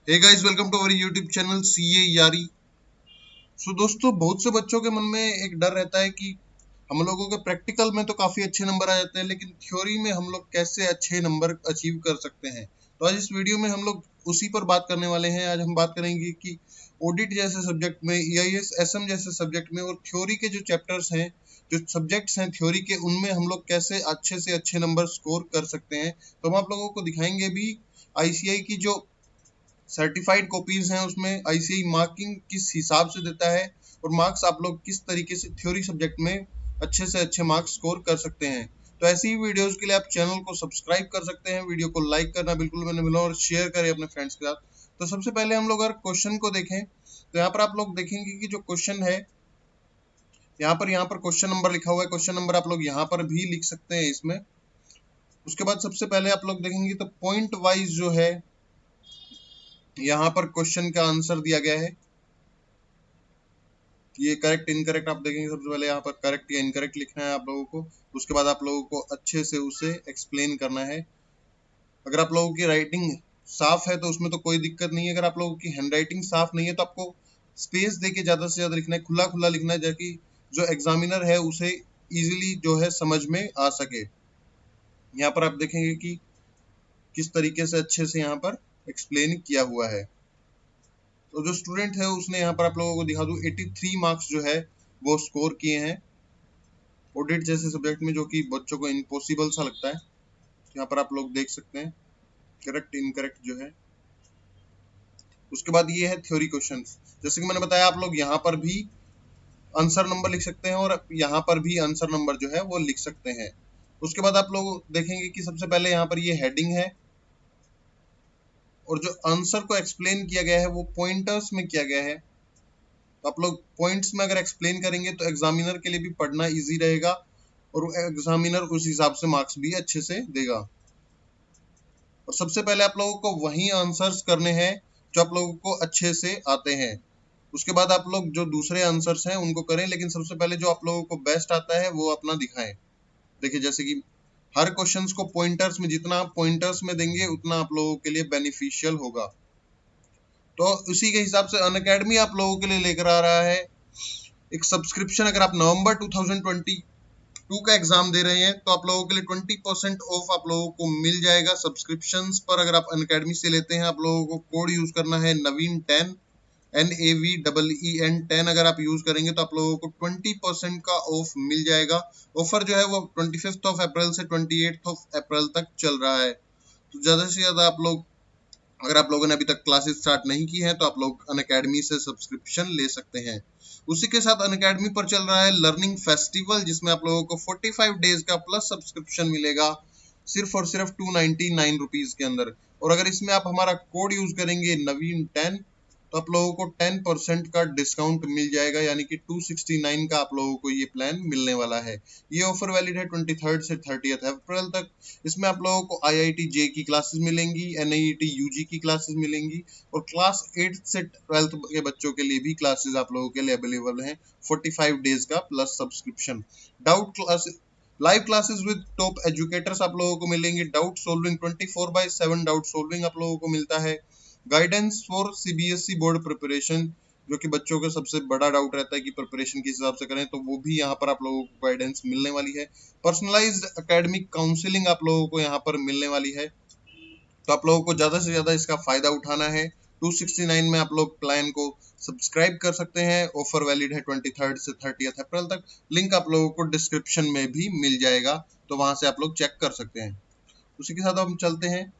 Hey guys, welcome to our YouTube channel CA यारी। दोस्तों, बहुत से बच्चों के मन में एक डर रहता है कि हम लोगों के प्रैक्टिकल में तो काफी अच्छे नंबर आ जाते हैं, लेकिन थ्योरी में हम लोग कैसे अच्छे नंबर अचीव कर सकते हैं। तो आज इस वीडियो में हम लोग उसी पर बात करने वाले हैं। आज हम बात करेंगे कि ऑडिट जैसे सब्जेक्ट में, ईआईएस एसएम जैसे सब्जेक्ट में और थ्योरी के जो चैप्टर्स हैं, जो सब्जेक्ट्स हैं थ्योरी के, उनमें हम लोग कैसे अच्छे से अच्छे नंबर स्कोर कर सकते हैं। तो हम आप लोगों को दिखाएंगे भी आईसीआई की जो सर्टिफाइड कॉपीज हैं उसमें आईसीआई मार्किंग किस हिसाब से देता है और मार्क्स आप लोग किस तरीके से थ्योरी सब्जेक्ट में अच्छे से अच्छे मार्क्स स्कोर कर सकते हैं। तो ऐसी ही वीडियोस के लिए आप चैनल को सब्सक्राइब कर सकते हैं, वीडियो को लाइक करना बिल्कुल मैंने भूला और शेयर करें अपने फ्रेंड्स के साथ। तो सबसे पहले हम लोग अगर क्वेश्चन को देखें तो यहाँ पर आप लोग देखेंगे कि जो क्वेश्चन है यहाँ पर क्वेश्चन नंबर लिखा हुआ है। क्वेश्चन नंबर आप लोग यहाँ पर भी लिख सकते हैं इसमें। उसके बाद सबसे पहले आप लोग देखेंगे तो पॉइंट वाइज जो है यहाँ पर क्वेश्चन का आंसर दिया गया है। ये करेक्ट इनकरेक्ट आप देखेंगे, सबसे पहले यहाँ पर करेक्ट या इनकरेक्ट लिखना है आप लोगों को। उसके बाद आप लोगों को अच्छे से उसे एक्सप्लेन करना है। अगर आप लोगों की राइटिंग साफ है तो उसमें तो कोई दिक्कत नहीं है। अगर आप लोगों की हैंडराइटिंग साफ नहीं है तो आपको स्पेस दे के ज्यादा से ज्यादा लिखना है, खुला खुला लिखना है, ताकि जो एग्जामिनर है उसे इजीली जो है समझ में आ सके। यहाँ पर आप देखेंगे कि किस तरीके से अच्छे से यहाँ पर एक्सप्लेन किया हुआ है। तो जो स्टूडेंट है उसने यहाँ पर आप लोगों को दिखा दूं 83 मार्क्स जो है वो स्कोर किए हैं ऑडिट जैसे सब्जेक्ट में, जो कि बच्चों को इम्पॉसिबल सा लगता है। यहाँ पर आप लोग देख सकते हैं करेक्ट इनकरेक्ट जो है। उसके बाद ये है थ्योरी क्वेश्चन। जैसे कि मैंने बताया, आप लोग यहाँ पर भी आंसर नंबर लिख सकते हैं और यहाँ पर भी आंसर नंबर जो है वो लिख सकते हैं। उसके बाद आप लोग देखेंगे कि सबसे पहले यहाँ पर ये हेडिंग है और जो आंसर को एक्सप्लेन किया गया है वो पॉइंटर्स में किया गया है। तो आप लोग पॉइंट्स में अगर एक्सप्लेन करेंगे तो एग्जामिनर के लिए भी पढ़ना इजी रहेगा और एग्जामिनर उस हिसाब से मार्क्स भी अच्छे से देगा। और सबसे पहले आप लोगों को वही आंसर्स करने हैं जो आप लोगों को अच्छे से आते हैं। उसके बाद आप लोग जो दूसरे आंसर्स हैं उनको करें, लेकिन सबसे पहले जो आप लोगों को बेस्ट आता है वो अपना दिखाएं। देखिए, जैसे कि हर क्वेश्चंस को पॉइंटर्स में, जितना आप पॉइंटर्स में देंगे उतना आप लोगों के लिए बेनिफिशियल होगा। तो उसी के हिसाब से अनअकैडमी आप लोगों के लिए लेकर आ रहा है एक सब्सक्रिप्शन। अगर आप नवंबर 2022 का एग्जाम दे रहे हैं तो आप लोगों के लिए 20% ऑफ आप लोगों को मिल जाएगा सब्सक्रिप्शंस पर। अगर आप अनअकैडमी से लेते हैं, आप लोगों को कोड यूज करना है नवीन 10, NAVEEN10। अगर आप यूज करेंगे तो आप लोगों को 20% का ऑफ मिल जाएगा। ऑफर जो है वो 25 से 28 तक चल रहा है। तो ज्यादा से ज्यादा आप लोग, अगर आप लोगों ने अभी तक क्लासेस स्टार्ट नहीं की हैं तो आप लोग अनअकैडमी से सब्सक्रिप्शन ले सकते हैं। उसी के साथ अनअकैडमी पर चल रहा है लर्निंग फेस्टिवल, जिसमें आप लोगों को 45 डेज का प्लस सब्सक्रिप्शन मिलेगा सिर्फ और सिर्फ 299 रुपीज के अंदर। और अगर इसमें आप हमारा कोड यूज करेंगे नवीन 10 तो आप लोगों को 10% का डिस्काउंट मिल जाएगा, यानी कि 269 का आप लोगों को ये प्लान मिलने वाला है। ये ऑफर वैलिड है 23 से 30 अप्रैल तक। इसमें आप लोगों को IIT जे की क्लासेस मिलेंगी, NIET UG की क्लासेस मिलेंगी और क्लास 8 से 12 के बच्चों के लिए भी क्लासेस आप लोगों के लिए अवेलेबल हैं। 45 डेज का plus subscription. Doubt class, live classes with top educators आप लोगों को मिलेंगे। डाउट सोल्विंग 24/7 डाउट सोल्विंग आप लोगों को मिलता है। Guidance for CBSE board preparation, जो कि बच्चों का सबसे बड़ा डाउट रहता है कि प्रिपरेशन किस हिसाब से करें, तो वो भी यहाँ पर आप लोगों को गाइडेंस मिलने वाली है। पर्सनलाइज्ड एकेडमिक काउंसलिंग आप लोगों को यहाँ पर मिलने वाली है। तो आप लोगों को ज्यादा से ज्यादा इसका फायदा उठाना है। 269 में आप लोग प्लान को सब्सक्राइब कर सकते हैं। ऑफर वैलिड है 23 से 30 अप्रैल तक। लिंक आप लोगों को डिस्क्रिप्शन में भी मिल जाएगा, तो वहां से आप लोग चेक कर सकते हैं। उसी के साथ हम चलते हैं।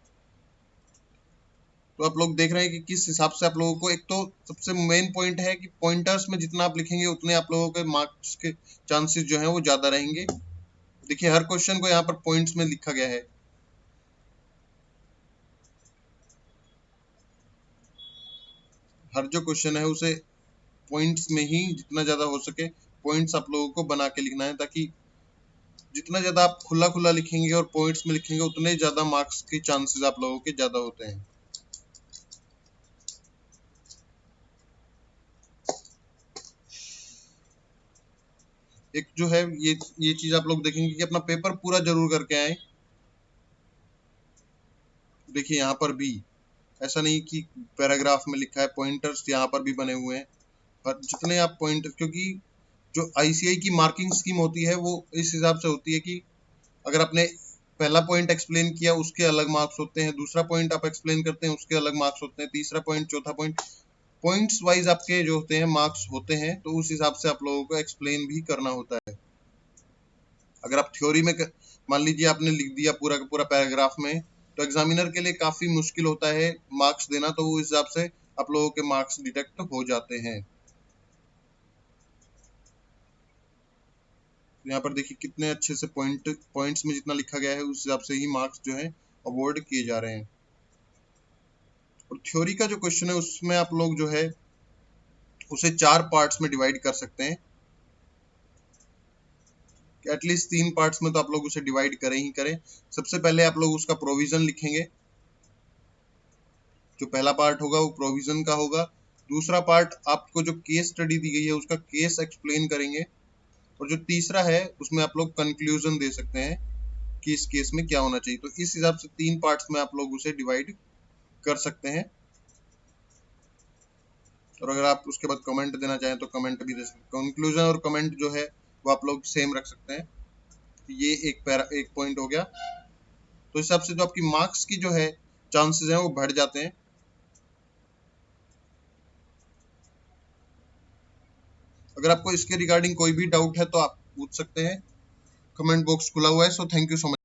तो आप लोग देख रहे हैं कि किस हिसाब से आप लोगों को, एक तो सबसे मेन पॉइंट है कि पॉइंटर्स में जितना आप लिखेंगे उतने आप लोगों के मार्क्स के चांसेस जो है वो ज्यादा रहेंगे। देखिए, हर क्वेश्चन को यहाँ पर पॉइंट्स में लिखा गया है। हर जो क्वेश्चन है उसे पॉइंट्स में ही जितना ज्यादा हो सके पॉइंट्स आप लोगों को बना के लिखना है, ताकि जितना ज्यादा आप खुला खुला लिखेंगे और पॉइंट्स में लिखेंगे उतने ज्यादा मार्क्स के चांसेस आप लोगों के ज्यादा होते हैं। एक जो है ये चीज आप लोग देखेंगे कि अपना पेपर पूरा जरूर करके आए। देखिए यहाँ पर भी ऐसा नहीं कि पैराग्राफ में लिखा है, पॉइंटर्स यहाँ पर भी बने हुए हैं। पर जितने आप पॉइंट, क्योंकि जो आईसीआई की मार्किंग स्कीम होती है वो इस हिसाब से होती है कि अगर आपने पहला पॉइंट एक्सप्लेन किया उसके अलग मार्क्स होते हैं, दूसरा पॉइंट आप एक्सप्लेन करते हैं उसके अलग मार्क्स होते हैं, तीसरा पॉइंट, चौथा पॉइंट, पॉइंट्स वाइज आपके जो होते हैं मार्क्स होते हैं, तो उस हिसाब से आप लोगों को एक्सप्लेन भी करना होता है। अगर आप थ्योरी में मान लीजिए आपने लिख दिया पूरा का पूरा पैराग्राफ में, तो एग्जामिनर के लिए काफी मुश्किल होता है मार्क्स देना, तो वो इस हिसाब से आप लोगों के मार्क्स डिटेक्ट हो जाते हैं। यहाँ पर देखिए कितने अच्छे से पॉइंट्स में जितना लिखा गया है उस हिसाब से ही मार्क्स जो है अवॉर्ड किए जा रहे हैं। और थ्योरी का जो क्वेश्चन है उसमें आप लोग जो है उसे 4 पार्ट्स में डिवाइड कर सकते हैं, एटलीस्ट 3 पार्ट्स में तो आप लोग उसे डिवाइड करें ही करें। सबसे पहले आप लोग उसका प्रोविजन लिखेंगे, जो पहला पार्ट होगा वो प्रोविजन का होगा। दूसरा पार्ट आपको जो केस स्टडी दी गई है उसका केस एक्सप्लेन करेंगे, और जो तीसरा है उसमें आप लोग कंक्लूजन दे सकते हैं कि इस केस में क्या होना चाहिए। तो इस हिसाब से 3 पार्ट्स में आप लोग उसे डिवाइड कर सकते हैं। और अगर आप उसके बाद कमेंट देना चाहें तो कमेंट भी दे सकते हैं। कंक्लूजन और कमेंट जो है वो आप लोग सेम रख सकते हैं। ये एक पॉइंट हो गया। तो इस हिसाब से जो आपकी मार्क्स की जो है चांसेस हैं वो बढ़ जाते हैं। अगर आपको इसके रिगार्डिंग कोई भी डाउट है तो आप पूछ सकते हैं, कमेंट बॉक्स खुला हुआ है। So thank you so much.